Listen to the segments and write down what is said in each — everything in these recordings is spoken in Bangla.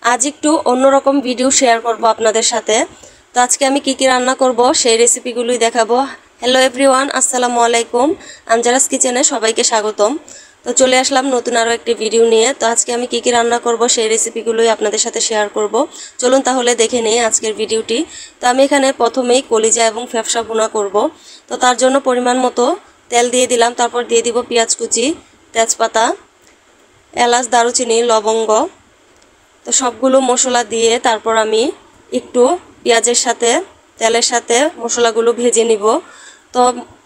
আজ একটু অন্যরকম ভিডিও শেয়ার করব আপনাদের সাথে। তো আজকে আমি কি রান্না করব সেই রেসিপিগুলোই দেখাবো। হ্যালো এভরিওয়ান, আসসালামু আলাইকুম। আমজারাস কিচেনে সবাইকে স্বাগতম। তো চলে আসলাম নতুন আরও একটি ভিডিও নিয়ে। তো আজকে আমি কি রান্না করব সেই রেসিপিগুলোই আপনাদের সাথে শেয়ার করব। চলুন তাহলে দেখে নেই আজকের ভিডিওটি। তো আমি এখানে প্রথমেই কলিজা এবং ফ্যাপসা ভুনা করব। তো তার জন্য পরিমাণ মতো তেল দিয়ে দিলাম, তারপর দিয়ে দিব পেঁয়াজ কুচি, তেজপাতা, এলাচ, দারুচিনি, লবঙ্গ। তো সবগুলো মশলা দিয়ে তারপর আমি একটু পেঁয়াজের সাথে তেলের সাথে মশলাগুলো ভেজে নিব। তো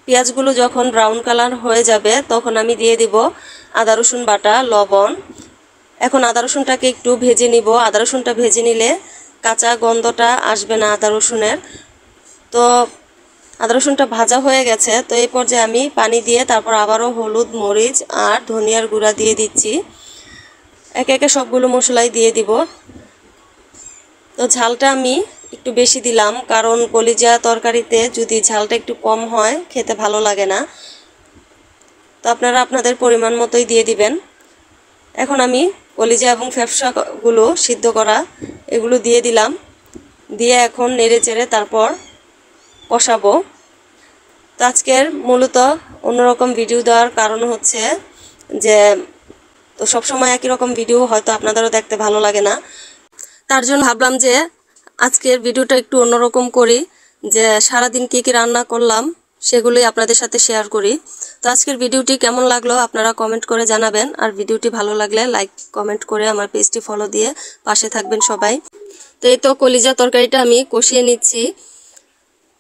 পেঁয়াজগুলো যখন ব্রাউন কালার হয়ে যাবে তখন আমি দিয়ে দিব আদা রসুন বাটা, লবণ। এখন আদা রসুনটাকে একটু ভেজে নিব। আদা রসুনটা ভেজে নিলে কাঁচা গন্ধটা আসবে না আদা রসুনের। তো আদা রসুনটা ভাজা হয়ে গেছে। তো এই পর্যায়ে আমি পানি দিয়ে তারপর আবারও হলুদ, মরিচ আর ধনিয়ার গুঁড়া দিয়ে দিচ্ছি। একে একে সবগুলো মশলাই দিয়ে দিব। তো ঝালটা আমি একটু বেশি দিলাম, কারণ কলিজা তরকারিতে যদি ঝালটা একটু কম হয় খেতে ভালো লাগে না। তো আপনারা আপনাদের পরিমাণ মতোই দিয়ে দিবেন। এখন আমি কলিজা এবং ফ্যাপসাগুলো সিদ্ধ করা এগুলো দিয়ে দিলাম। দিয়ে এখন নেড়ে চেড়ে তারপর কষাবো। তো আজকের মূলত অন্যরকম ভিডিও দেওয়ার কারণ হচ্ছে যে তো সবসময় একই রকম ভিডিও হয়তো আপনাদেরও দেখতে ভালো লাগে না। তার জন্য ভাবলাম যে আজকের ভিডিওটা একটু অন্যরকম করি, যে সারাদিন কী কী রান্না করলাম সেগুলোই আপনাদের সাথে শেয়ার করি। তো আজকের ভিডিওটি কেমন লাগলো আপনারা কমেন্ট করে জানাবেন। আর ভিডিওটি ভালো লাগলে লাইক কমেন্ট করে আমার পেজটি ফলো দিয়ে পাশে থাকবেন সবাই। তো এই তো কলিজা তরকারিটা আমি কষিয়ে নিচ্ছি।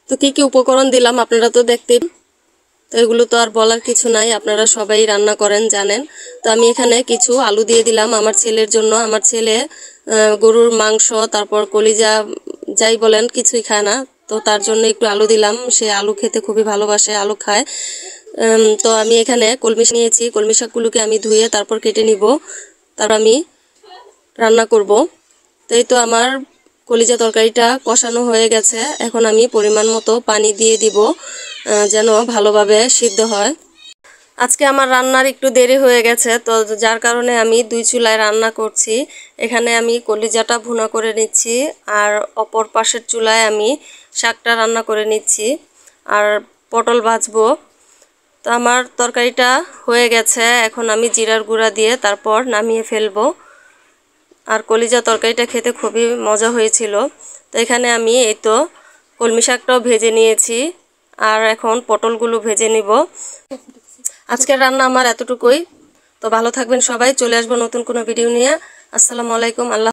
তো কী কী উপকরণ দিলাম আপনারা তো দেখতেই, তো এগুলো তো আর বলার কিছু নাই, আপনারা সবাই রান্না করেন জানেন। তো আমি এখানে কিছু আলু দিয়ে দিলাম আমার ছেলের জন্য। আমার ছেলে গরুর মাংস তারপর কলিজা যাই বলেন কিছুই খায় না, তো তার জন্য একটু আলু দিলাম। সে আলু খেতে খুবই ভালোবাসে, আলু খায়। তো আমি এখানে কলমি শাক নিয়েছি। কলমি শাকগুলোকে আমি ধুয়ে তারপর কেটে নিব, তারপর আমি রান্না করব। তো এই তো আমার কলিজা তরকারিটা কষানো হয়ে গেছে। এখন আমি পরিমাণ মতো পানি দিয়ে দিব যেন ভালোভাবে সিদ্ধ হয়। আজকে আমার রান্নার একটু দেরি হয়ে গেছে, তো যার কারণে আমি দুই চুলায় রান্না করছি। এখানে আমি কলিজাটা ভুনা করে নিচ্ছি আর অপর পাশের চুলায় আমি শাকটা রান্না করে নিচ্ছি আর পটল ভাজবো। তো আমার তরকারিটা হয়ে গেছে। এখন আমি জিরার গুঁড়া দিয়ে তারপর নামিয়ে ফেলবো। আর কলিজা তরকারিটা খেতে খুবই মজা হয়েছিল। তো এখানে আমি এই তো কলমি শাকটাও ভেজে নিয়েছি আর এখন পটলগুলো ভেজে নিব। আজকের রান্না আমার এতটুকুই। তো ভালো থাকবেন সবাই। চলে আসবো নতুন কোনো ভিডিও নিয়ে। আসসালামু আলাইকুম। আল্লাহ।